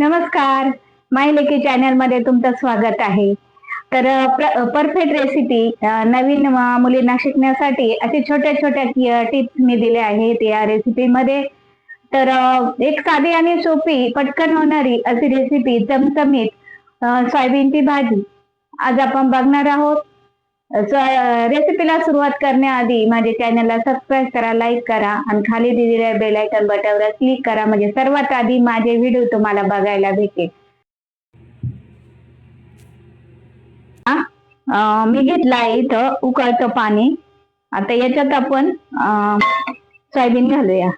नमस्कार. माय लेकी चॅनल मध्ये तुमचं स्वागत आहे. तर परफेक्ट रेसिपी नवीन मुलींना शिकण्यासाठी असे छोट्या छोट्या टिप्स मी दिल्या आहेत या रेसिपी मध्ये. तर एक साधी आणि सोपी पटकन होणारी अशी रेसिपी चमचमीत सोयाबीनची भाजी आज आपण बघणार आहोत. रेसिपीला सुरुवात करण्याआधी माझ्या चॅनलला सबस्क्राईब करा, लाईक करा आणि खाली दिलेल्या बेल आयकॉन बटनावर क्लिक करा, म्हणजे सर्वात आधी माझे व्हिडिओ तुम्हाला बघायला भेटेल. मी घेतलं आहे इथं उकळतं पाणी. आता याच्यात आपण सोयाबीन घालूया.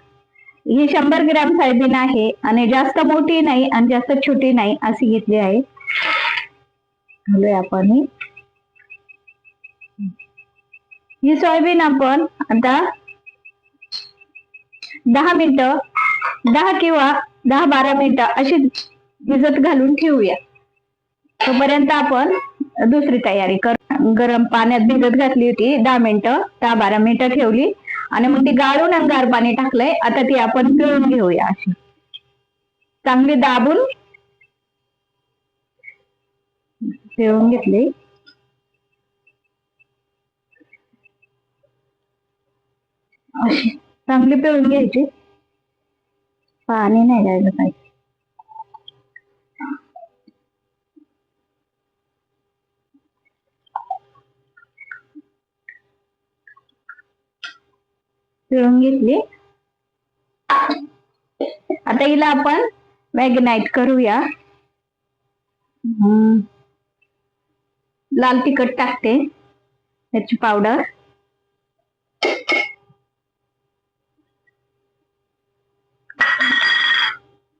ही 100 ग्रॅम सोयाबीन आहे आणि जास्त मोठी नाही आणि जास्त छोटी नाही अशी घेतली आहे. घालूया आपण ही सोयाबीन आपण आता 10 मिनिटं 10 किंवा 10-12 मिनिटं अशी भिजत घालून ठेवूया. तोपर्यंत आपण दुसरी तयारी कर. गरम पाण्यात भिजत घातली होती 10 मिनिटं 10-12 मिनिटं ठेवली आणि मग ती गाळून अंगार पाणी टाकलंय. आता ती आपण पिळून घेऊया. अशी चांगली दाबून पिळून घेतली. अशी चांगली पिळून घ्यायची, पाणी नाही राहिलं पाहिजे. पिळून घेतली. आता हिला आपण मॅग्नेट करूया. लाल तिखट टाकते, मिरची पावडर,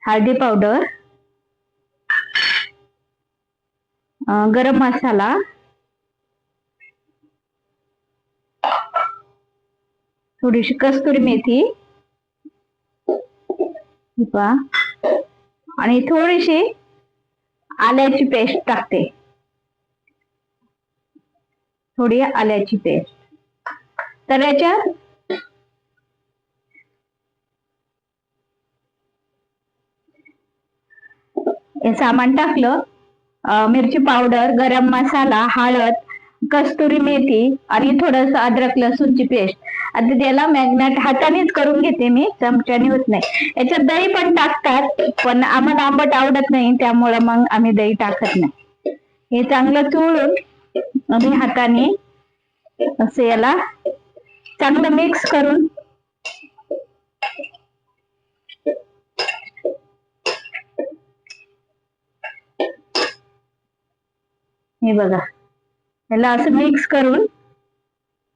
हळदी पावडर, गरम मसाला, थोडीशी कस्तुरी मेथी आणि थोडीशी आल्याची पेस्ट टाकते. थोडी आल्याची पेस्ट. तर याच्यात हे सामान टाकलं. मिरची पावडर, गरम मसाला, हळद, कस्तुरी मेथी आणि थोडस अद्रक लसूणची पेस्ट. आता त्याला मॅग्नेट हातानेच करून घेते मी, चमच्याने होत नाही. याच्यात दही पण टाकतात, पण आम्हाला आंबट आवडत नाही, त्यामुळे मग आम्ही दही टाकत नाही. हे चांगलं चोळून आम्ही हाताने असं याला चांगलं मिक्स करून हे बघा, याला असं मिक्स करून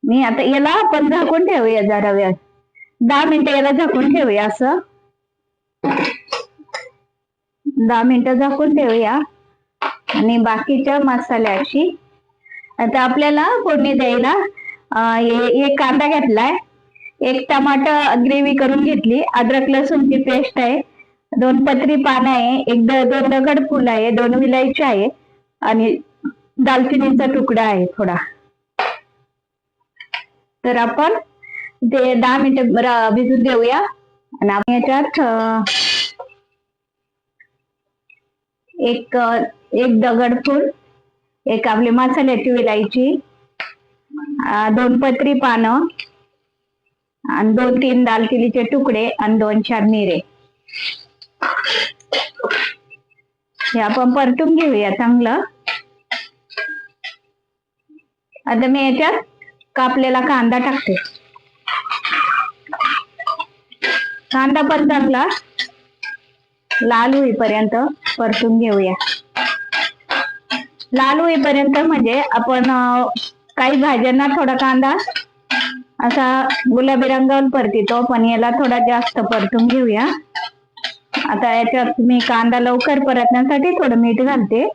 मी आता याला आपण झाकून ठेवूया जरा वेळ. 10 मिनिटं याला झाकून ठेवूया. असं 10 मिनिटं झाकून ठेवूया. आणि बाकीच्या मसाल्याची आता आपल्याला फोडणी द्यायला एक कांदा घेतलाय, एक टमाटर ग्रेव्ही करून घेतली, अद्रक लसूणची पेस्ट आहे, 2 पत्री पानं आहे, 2 दगड फुल आहे, 2 विलायची आहे आणि दालचिनीचा तुकडा आहे थोडा. तर आपण ते 10 मिनिटं भिजून देऊया. आणि आपण याच्यात एक दगड फुल, एक आपली मसाल्याची विलायची, 2 पत्री पानं आणि 2-3 दालचिनीचे तुकडे आणि 2-4 मिरे. हे आपण परतून घेऊया चांगलं. आता मी याच्यात कापलेला कांदा टाकते. कांदा पण चांगला लाल होईपर्यंत परतून घेऊया. लाल होईपर्यंत म्हणजे आपण काही भाज्यांना थोडा कांदा असा गुलाबी रंगावर परतितो, पण याला थोडा जास्त परतून घेऊया. आता याच्यात मी कांदा लवकर परतण्यासाठी थोडं मीठ घालते.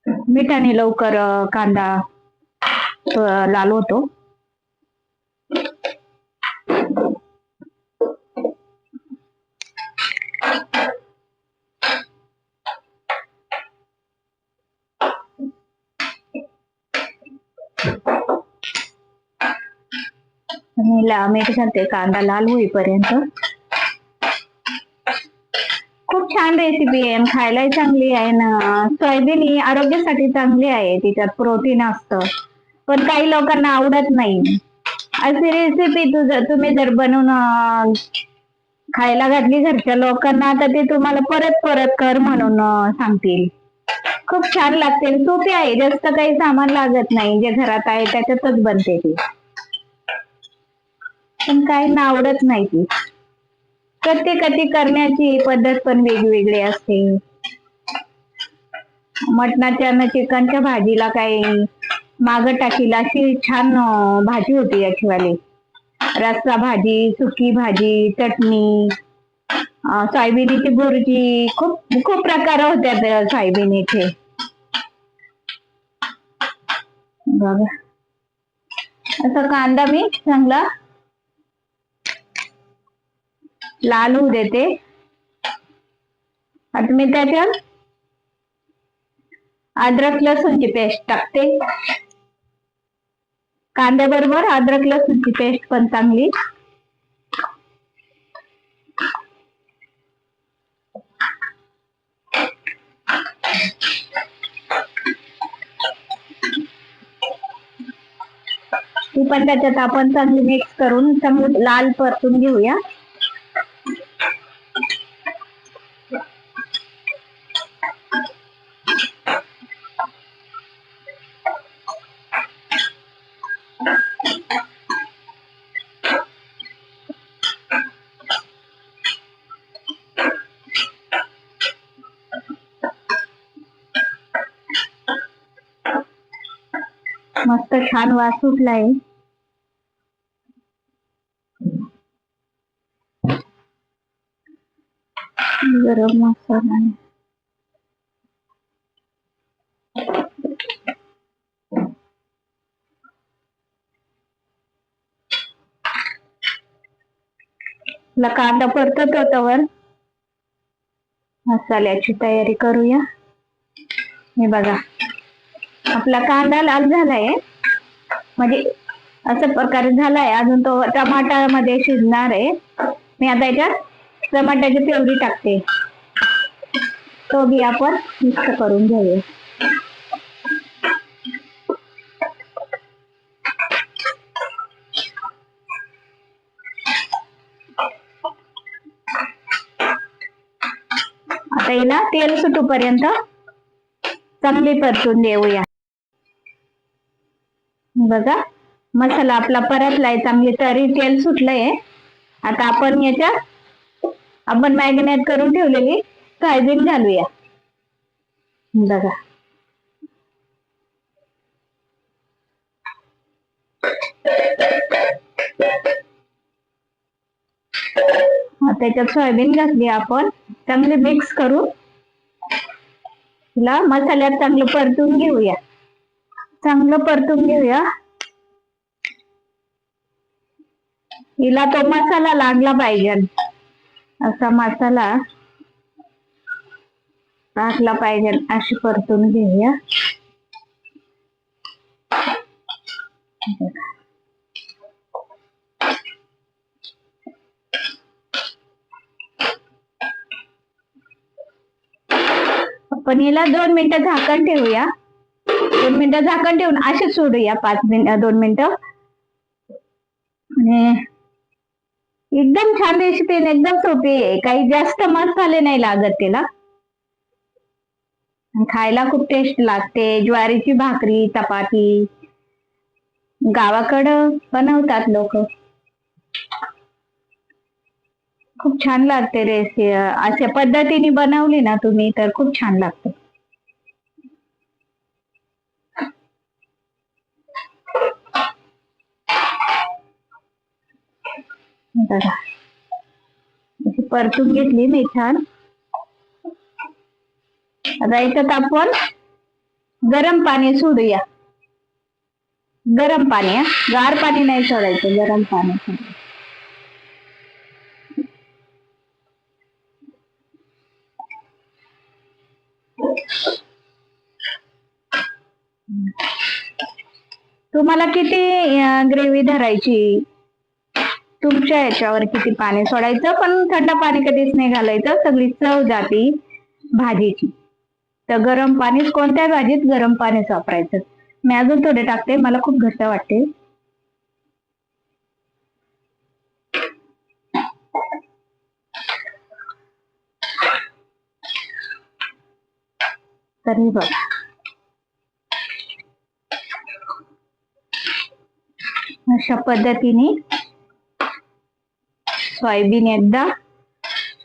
मिठाने लवकर कांदा लाल होतो. मीठ घालते कांदा लाल होईपर्यंत. खूप छान रेसिपी आहे आणि खायलाही चांगली आहे ना. सोयाबीन ही आरोग्यासाठी चांगली आहे, तिच्यात प्रोटीन असतं. पण काही लोकांना आवडत नाही. अशी रेसिपी तुम्ही जर बनवून खायला घातली घरच्या लोकांना, तर ते तुम्हाला परत परत कर म्हणून सांगतील. खूप छान लागते, सोपी आहे, जास्त काही सामान लागत नाही, जे घरात आहे त्याच्यातच बनते ती. पण काहींना आवडत नाही ती. प्रत्येकाची करण्याची पद्धत पण वेगवेगळी असते. मटणाच्या आणि चिकनच्या भाजीला काही माग टाकीला अशी छान भाजी होती याची वाली. रस्सा भाजी, सुकी भाजी, चटणी, सोयाबिनीची भुर्जी, खूप खूप प्रकार होत्या सोयाबिनीचे. बघा, असा कांदा मी चांगला लाल होऊ देते. आता मी त्याच्यात अद्रक लसूणची पेस्ट टाकते. कांद्याबरोबर अद्रक लसूणची पेस्ट पण चांगली. ती पण त्याच्यात आपण चांगली मिक्स करून चांगली लाल परतून घेऊया. मस्त छान वास सुटलाय. गरम मसाला कांदा परतत होतावर मसाल्याची तयारी करूया. हे बघा, आपला कांदा लाल झालाय, म्हणजे अशा प्रकारे झालाय. अजून तो टमाटामध्ये शिजणार आहे. मी आता याच्यात टमाट्याची प्युरी टाकते, तो बी आपण मिक्स करून घेऊया. आता हिला तेल सुटूपर्यंत चांगली परतून देऊया. बघा, मसाला आपला परतलाय, चांगली तरी तेल सुटलंय. आता आपण याच्यात आपण मॅरिनेट करून ठेवलेली सोयाबीन घालूया. बघा, त्याच्यात सोयाबीन घातली आपण, चांगले मिक्स करून तिला मसाल्यात चांगलं परतून घेऊया. चांगलं परतून घेऊया. हिला तो मसाला लागला पाहिजे, असा मसाला टाकला पाहिजे, अशी परतून घेऊया. आपण हिला 2 मिनिटं झाकण ठेवूया. 2 मिनिटं झाकण ठेवून असे सोडूया. 2 मिनिटं. आणि एकदम छान रेसिपी, एकदम सोपी आहे, काही जास्त मसाले नाही लागत तिला. खायला खूप टेस्ट लागते. ज्वारीची भाकरी, चपाती गावाकडं बनवतात लोक. खूप छान लागते रेसिपी. अशा पद्धतीने बनवली ना तुम्ही तर खूप छान लागते. बघा, परतून घेतली मी छान. आता याच्यात आपण गरम पाणी सोडूया. गरम पाणी, गार पाणी नाही सोडायचं, गरम पाणी. तुम्हाला किती ग्रेव्ही धरायची तुमच्या याच्यावर किती पाणी सोडायचं, पण थंड पाणी कधीच नाही घालायचं, सगळी चव जाती भाजीची. तर गरम पाणीच, कोणत्या भाजीत गरम पाणीच वापरायचं. मी अजून थोडे टाकते, मला खूप घट्ट वाटते. तरी बघा, अशा पद्धतीने सोयाबीन एकदा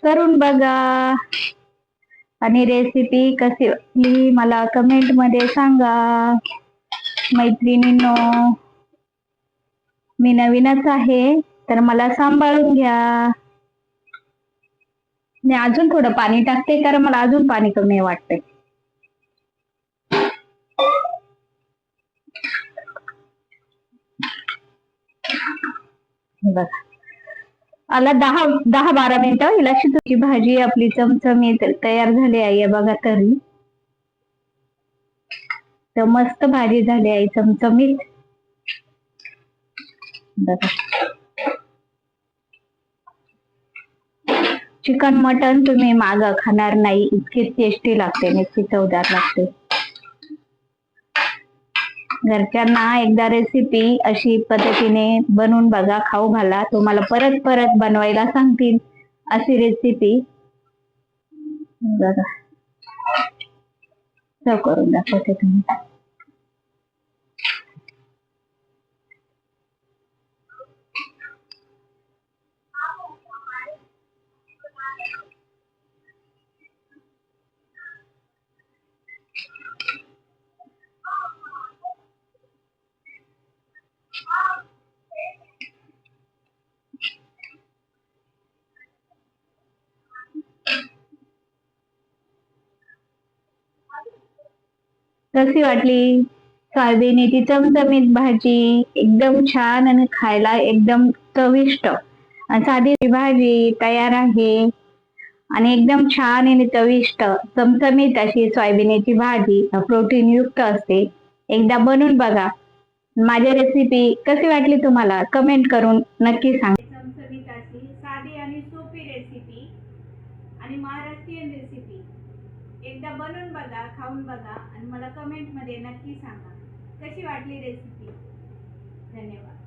करून बघा आणि रेसिपी कशी वाटली मला कमेंट मध्ये सांगा. मैत्रिणींनो, मी नवीनच आहे तर मला सांभाळून घ्या. मी अजून थोडं पाणी टाकते कारण मला अजून पाणी कमी वाटते. बघा, आला 10-12 मिनिटं हिला शिजूची भाजी आपली चमचमीत तयार झाली आहे. बघा तरी तर मस्त भाजी झाली आहे चमचमीत. बघा, चिकन मटन तुम्ही मागं खाणार नाही, इतकी टेस्टी लागते, इतकी चवदार लागते. घरच्यांना एकदा रेसिपी अशी पद्धतीने बनवून बघा, खाऊ घाला, तुम्हाला परत परत बनवायला सांगतील अशी रेसिपी. बघा, सर्व करून दाखवते तुम्ही. कशी वाटली सोयाबीनची चमचमीत भाजी? एकदम छान आणि खायला एकदम चविष्ट. साधी भाजी तयार आहे आणि एकदम छान आणि चविष्ट चमचमीत अशी सोयाबीनची भाजी प्रोटीन युक्त असते. एकदा बनवून बघा. माझी रेसिपी कशी वाटली तुम्हाला कमेंट करून नक्की सांगा. चमचमीत अशी साधी आणि सोपी रेसिपी आणि महाराष्ट्रीयन रेसिपी एकदा बनवून बघा, खाऊन बघा आणि मला कमेंट मध्ये नक्की सांगा कशी वाटली रेसिपी. धन्यवाद.